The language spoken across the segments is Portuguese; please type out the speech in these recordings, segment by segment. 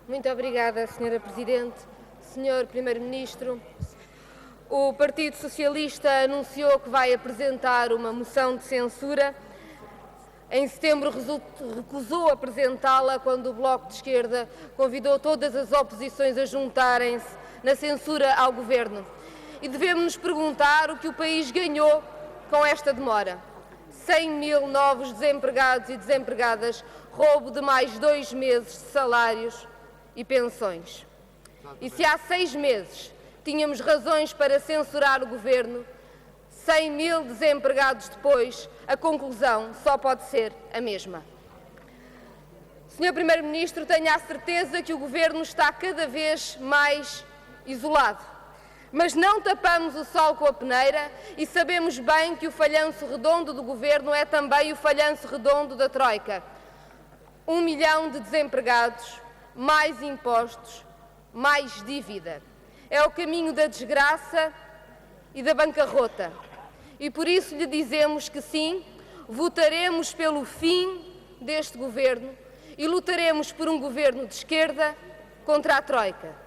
Muito obrigada, Sra. Presidente. Sr. Primeiro-Ministro, o Partido Socialista anunciou que vai apresentar uma moção de censura. Em setembro recusou apresentá-la quando o Bloco de Esquerda convidou todas as oposições a juntarem-se na censura ao Governo. E devemos nos perguntar o que o país ganhou com esta demora. 100 mil novos desempregados e desempregadas, roubo de mais 2 meses de salários e pensões. E se há 6 meses tínhamos razões para censurar o Governo, 100 mil desempregados depois, a conclusão só pode ser a mesma. Sr. Primeiro-Ministro, tenha a certeza que o Governo está cada vez mais isolado. Mas não tapamos o sol com a peneira e sabemos bem que o falhanço redondo do Governo é também o falhanço redondo da Troika. 1 milhão de desempregados, mais impostos, mais dívida. É o caminho da desgraça e da bancarrota. E por isso lhe dizemos que sim, votaremos pelo fim deste Governo e lutaremos por um Governo de esquerda contra a Troika.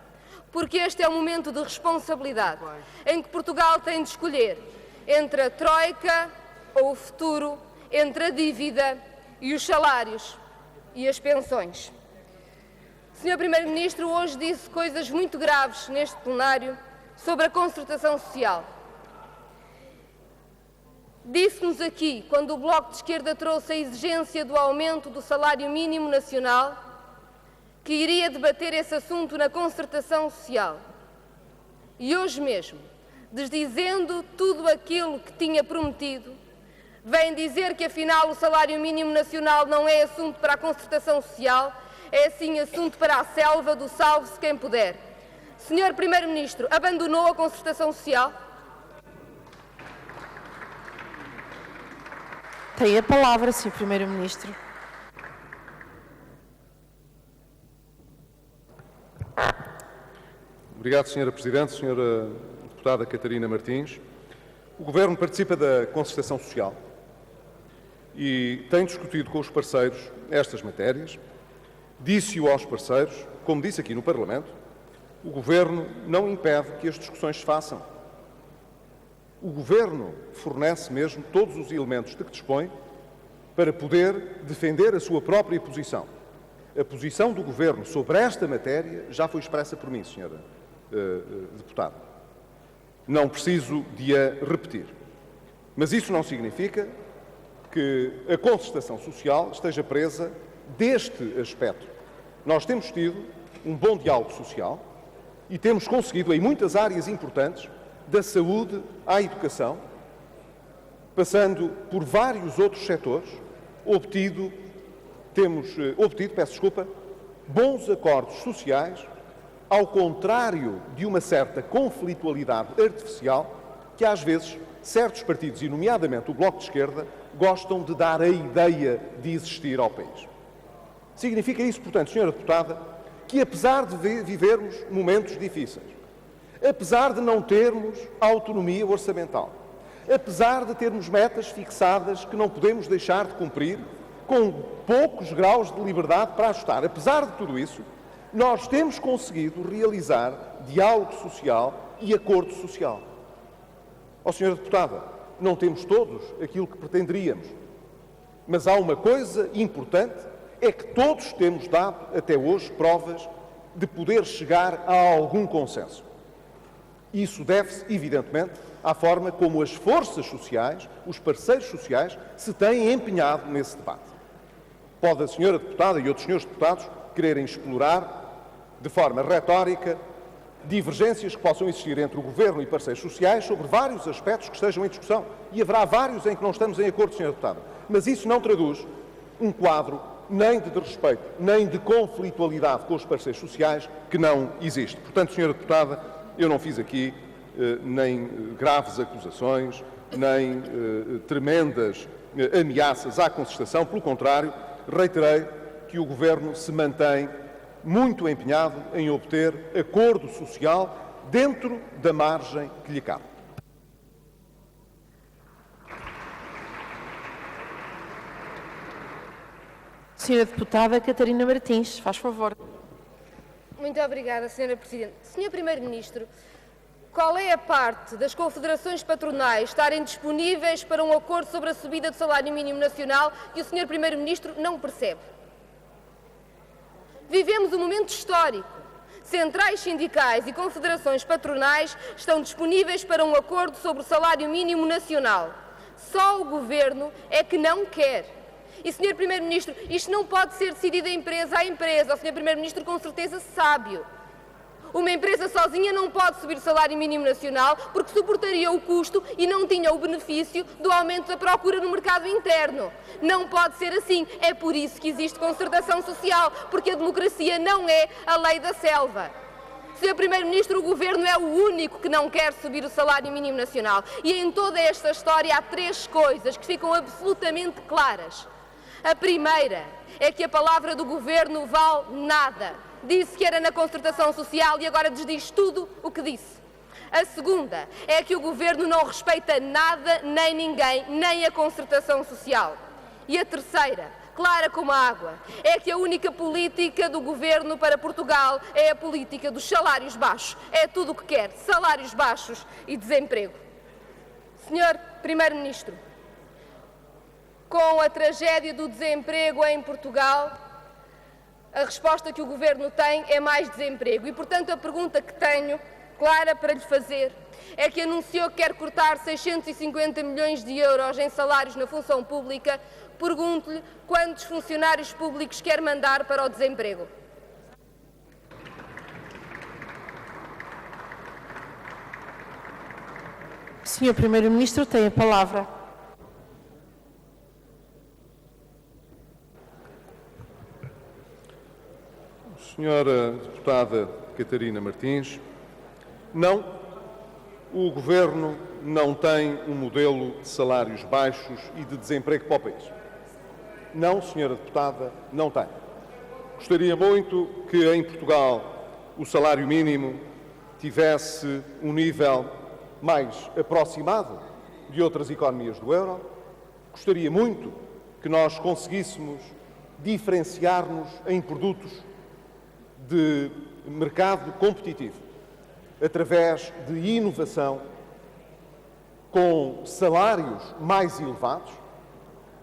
Porque este é um momento de responsabilidade, em que Portugal tem de escolher entre a Troika ou o futuro, entre a dívida e os salários e as pensões. Sr. Primeiro-Ministro, hoje disse coisas muito graves neste plenário sobre a concertação social. Disse-nos aqui, quando o Bloco de Esquerda trouxe a exigência do aumento do salário mínimo nacional, que iria debater esse assunto na concertação social. E hoje mesmo, desdizendo tudo aquilo que tinha prometido, vem dizer que afinal o salário mínimo nacional não é assunto para a concertação social, é sim assunto para a selva do salve-se quem puder. Sr. Primeiro-Ministro, abandonou a concertação social? Tem a palavra, Sr. Primeiro-Ministro. Obrigado, Sra. Presidente. Sra. Deputada Catarina Martins. O Governo participa da concertação social e tem discutido com os parceiros estas matérias. Disse-o aos parceiros, como disse aqui no Parlamento, o Governo não impede que as discussões se façam. O Governo fornece mesmo todos os elementos de que dispõe para poder defender a sua própria posição. A posição do Governo sobre esta matéria já foi expressa por mim, Sra. Deputada. Não preciso de a repetir. Mas isso não significa que a concertação social esteja presa deste aspecto. Nós temos tido um bom diálogo social e temos conseguido, em muitas áreas importantes, da saúde à educação, passando por vários outros setores, temos obtido, bons acordos sociais, ao contrário de uma certa conflitualidade artificial que, às vezes, certos partidos, e nomeadamente o Bloco de Esquerda, gostam de dar a ideia de existir ao país. Significa isso, portanto, Sra. Deputada, que apesar de vivermos momentos difíceis, apesar de não termos autonomia orçamental, apesar de termos metas fixadas que não podemos deixar de cumprir, com poucos graus de liberdade para ajustar, apesar de tudo isso, nós temos conseguido realizar diálogo social e acordo social. Ó, Sra. Deputada, não temos todos aquilo que pretenderíamos, mas há uma coisa importante, é que todos temos dado até hoje provas de poder chegar a algum consenso. Isso deve-se, evidentemente, à forma como as forças sociais, os parceiros sociais, se têm empenhado nesse debate. Pode a Sra. Deputada e outros senhores deputados quererem explorar, de forma retórica, divergências que possam existir entre o Governo e parceiros sociais sobre vários aspectos que estejam em discussão. E haverá vários em que não estamos em acordo, Sra. Deputada. Mas isso não traduz um quadro nem de desrespeito, nem de conflitualidade com os parceiros sociais que não existe. Portanto, Sra. Deputada, eu não fiz aqui nem graves acusações, nem tremendas ameaças à concertação. Pelo contrário, reiterei que o Governo se mantém muito empenhado em obter acordo social dentro da margem que lhe cabe. Senhora Deputada Catarina Martins, faz favor. Muito obrigada, Sra. Presidente. Sr. Primeiro-Ministro, qual é a parte das confederações patronais estarem disponíveis para um acordo sobre a subida do salário mínimo nacional que o Sr. Primeiro-Ministro não percebe? Vivemos um momento histórico. Centrais sindicais e confederações patronais estão disponíveis para um acordo sobre o salário mínimo nacional. Só o Governo é que não quer. E, Sr. Primeiro-Ministro, isto não pode ser decidido empresa a empresa. O Sr. Primeiro-Ministro com certeza sabe-o. Uma empresa sozinha não pode subir o salário mínimo nacional porque suportaria o custo e não tinha o benefício do aumento da procura no mercado interno. Não pode ser assim. É por isso que existe concertação social, porque a democracia não é a lei da selva. Sr. Primeiro-Ministro, o Governo é o único que não quer subir o salário mínimo nacional. E em toda esta história há três coisas que ficam absolutamente claras. A primeira é que a palavra do Governo vale nada. Disse que era na concertação social e agora desdiz tudo o que disse. A segunda é que o Governo não respeita nada, nem ninguém, nem a concertação social. E a terceira, clara como a água, é que a única política do Governo para Portugal é a política dos salários baixos. É tudo o que quer, salários baixos e desemprego. Senhor Primeiro-Ministro, com a tragédia do desemprego em Portugal, a resposta que o Governo tem é mais desemprego. E, portanto, a pergunta que tenho, clara, para lhe fazer, é que anunciou que quer cortar 650 milhões de euros em salários na função pública. Pergunto-lhe quantos funcionários públicos quer mandar para o desemprego. Sr. Primeiro-Ministro tem a palavra. Senhora deputada Catarina Martins, não, o Governo não tem um modelo de salários baixos e de desemprego para o país. Não, senhora deputada, não tem. Gostaria muito que em Portugal o salário mínimo tivesse um nível mais aproximado de outras economias do euro. Gostaria muito que nós conseguíssemos diferenciar-nos em produtos de mercado competitivo, através de inovação, com salários mais elevados.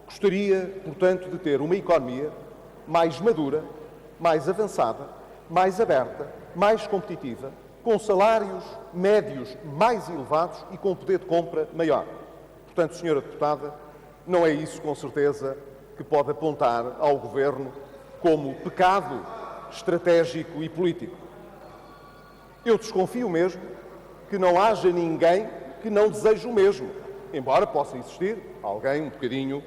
Gostaria, portanto, de ter uma economia mais madura, mais avançada, mais aberta, mais competitiva, com salários médios mais elevados e com poder de compra maior. Portanto, senhora deputada, não é isso, com certeza, que pode apontar ao Governo como pecado estratégico e político. Eu desconfio mesmo que não haja ninguém que não deseje o mesmo, embora possa existir alguém um bocadinho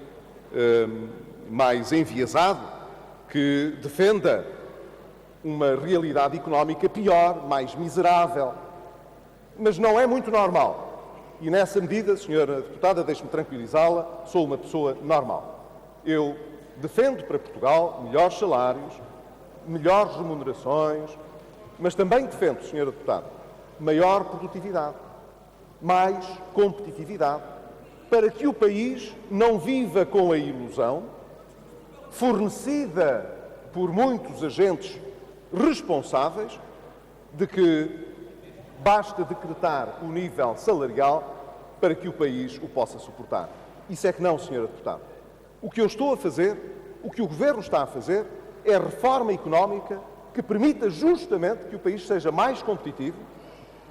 mais enviesado que defenda uma realidade económica pior, mais miserável. Mas não é muito normal. E nessa medida, senhora deputada, deixe-me tranquilizá-la, sou uma pessoa normal. Eu defendo para Portugal melhores salários, melhores remunerações, mas também defendo, senhora deputada, maior produtividade, mais competitividade, para que o país não viva com a ilusão, fornecida por muitos agentes responsáveis, de que basta decretar o nível salarial para que o país o possa suportar. Isso é que não, senhora deputada. O que eu estou a fazer, o que o Governo está a fazer, é reforma económica que permita justamente que o país seja mais competitivo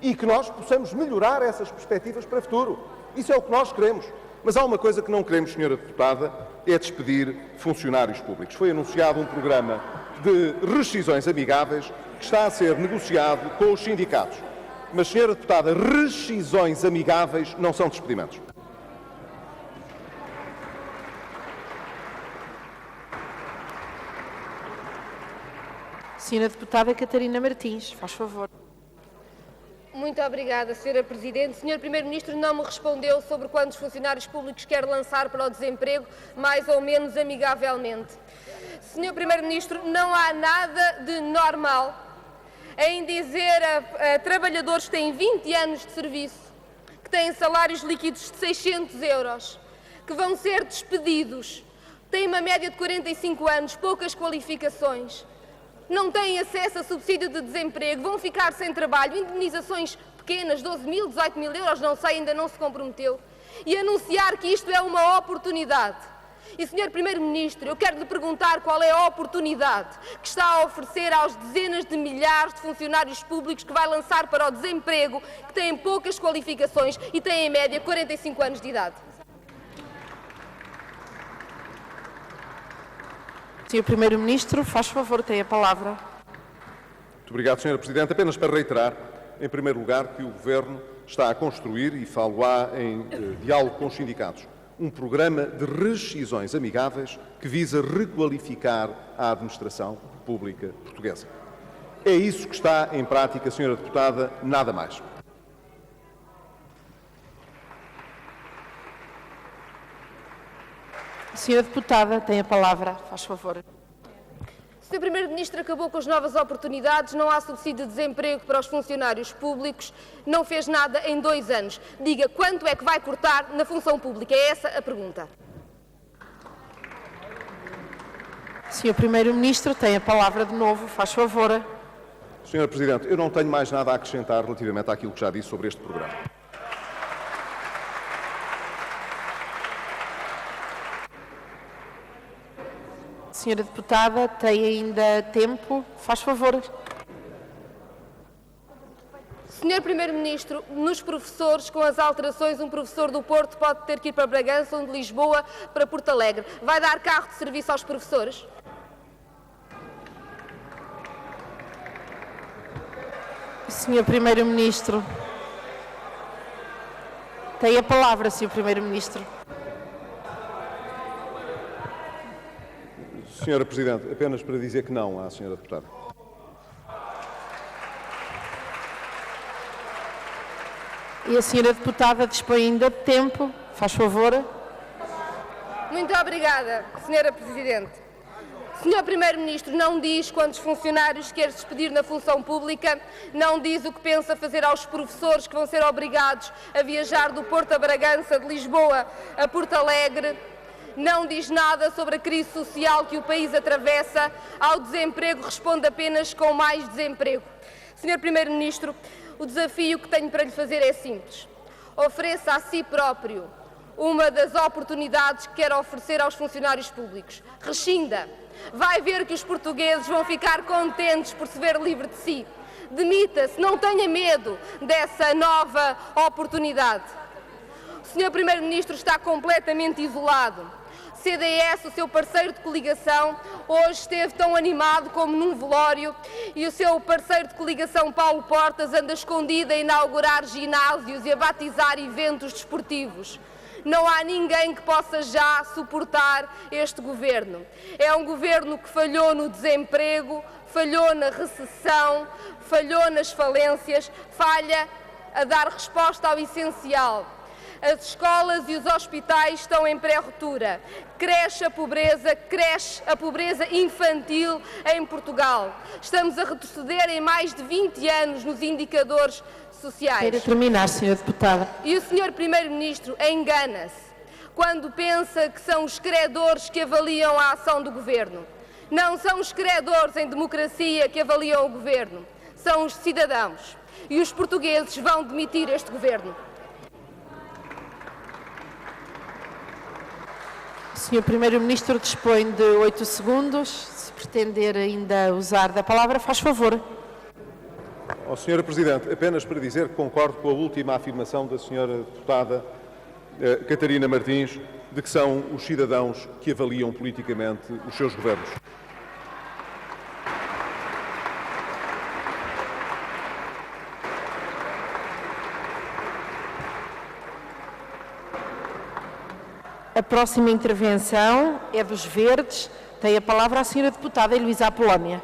e que nós possamos melhorar essas perspectivas para o futuro. Isso é o que nós queremos. Mas há uma coisa que não queremos, senhora deputada, é despedir funcionários públicos. Foi anunciado um programa de rescisões amigáveis que está a ser negociado com os sindicatos. Mas, senhora deputada, rescisões amigáveis não são despedimentos. Senhora deputada Catarina Martins, faz favor. Muito obrigada, Sra. Presidente. Sr. Primeiro-Ministro não me respondeu sobre quantos funcionários públicos quer lançar para o desemprego, mais ou menos amigavelmente. Sr. Primeiro-Ministro, não há nada de normal em dizer a trabalhadores que têm 20 anos de serviço, que têm salários líquidos de 600 euros, que vão ser despedidos, têm uma média de 45 anos, poucas qualificações, não têm acesso a subsídio de desemprego, vão ficar sem trabalho, indemnizações pequenas, 12 mil, 18 mil euros, não sei, ainda não se comprometeu, e anunciar que isto é uma oportunidade. E, Sr. Primeiro-Ministro, eu quero lhe perguntar qual é a oportunidade que está a oferecer aos dezenas de milhares de funcionários públicos que vai lançar para o desemprego, que têm poucas qualificações e têm, em média, 45 anos de idade. Sr. Primeiro-Ministro, faz favor, tem a palavra. Muito obrigado, Sra. Presidente. Apenas para reiterar, em primeiro lugar, que o Governo está a construir, e falo-á em diálogo com os sindicatos, um programa de rescisões amigáveis que visa requalificar a administração pública portuguesa. É isso que está em prática, Sra. Deputada, nada mais. Senhora Deputada, tem a palavra, faz favor. O Sr. Primeiro-Ministro acabou com as novas oportunidades, não há subsídio de desemprego para os funcionários públicos, não fez nada em 2 anos. Diga quanto é que vai cortar na função pública, é essa a pergunta. Senhor Primeiro-Ministro, tem a palavra de novo, faz favor. Sra. Presidente, eu não tenho mais nada a acrescentar relativamente àquilo que já disse sobre este programa. Senhora Deputada, tem ainda tempo, faz favor. Sr. Primeiro-Ministro, nos professores, com as alterações, um professor do Porto pode ter que ir para Bragança, um de Lisboa para Porto Alegre. Vai dar carro de serviço aos professores? Senhor Primeiro-Ministro, tem a palavra, Senhor Primeiro-Ministro. Sra. Presidente, apenas para dizer que não à Sra. Deputada. E a Senhora Deputada dispõe ainda de tempo, faz favor. Muito obrigada, Sra. Presidente. Sr. Primeiro-Ministro não diz quantos funcionários quer despedir na função pública, não diz o que pensa fazer aos professores que vão ser obrigados a viajar do Porto a Bragança, de Lisboa a Porto Alegre, não diz nada sobre a crise social que o país atravessa, ao desemprego responde apenas com mais desemprego. Sr. Primeiro-Ministro, o desafio que tenho para lhe fazer é simples. Ofereça a si próprio uma das oportunidades que quer oferecer aos funcionários públicos. Rescinda. Vai ver que os portugueses vão ficar contentes por se ver livre de si. Demita-se, não tenha medo dessa nova oportunidade. O Sr. Primeiro-Ministro está completamente isolado. CDS, o seu parceiro de coligação, hoje esteve tão animado como num velório e o seu parceiro de coligação, Paulo Portas, anda escondido a inaugurar ginásios e a batizar eventos desportivos. Não há ninguém que possa já suportar este governo. É um governo que falhou no desemprego, falhou na recessão, falhou nas falências, falha a dar resposta ao essencial. As escolas e os hospitais estão em pré-ruptura. Cresce a pobreza infantil em Portugal. Estamos a retroceder em mais de 20 anos nos indicadores sociais. Quero terminar, Senhora Deputada. E o Sr. Primeiro-Ministro engana-se quando pensa que são os credores que avaliam a ação do Governo. Não são os credores em democracia que avaliam o Governo, são os cidadãos. E os portugueses vão demitir este Governo. O Sr. Primeiro-Ministro dispõe de 8 segundos. Se pretender ainda usar da palavra, faz favor. Sra. Presidente, apenas para dizer que concordo com a última afirmação da Sra. Deputada Catarina Martins, de que são os cidadãos que avaliam politicamente os seus governos. A próxima intervenção é dos Verdes. Tem a palavra a Senhora Deputada Heloísa Apolónia.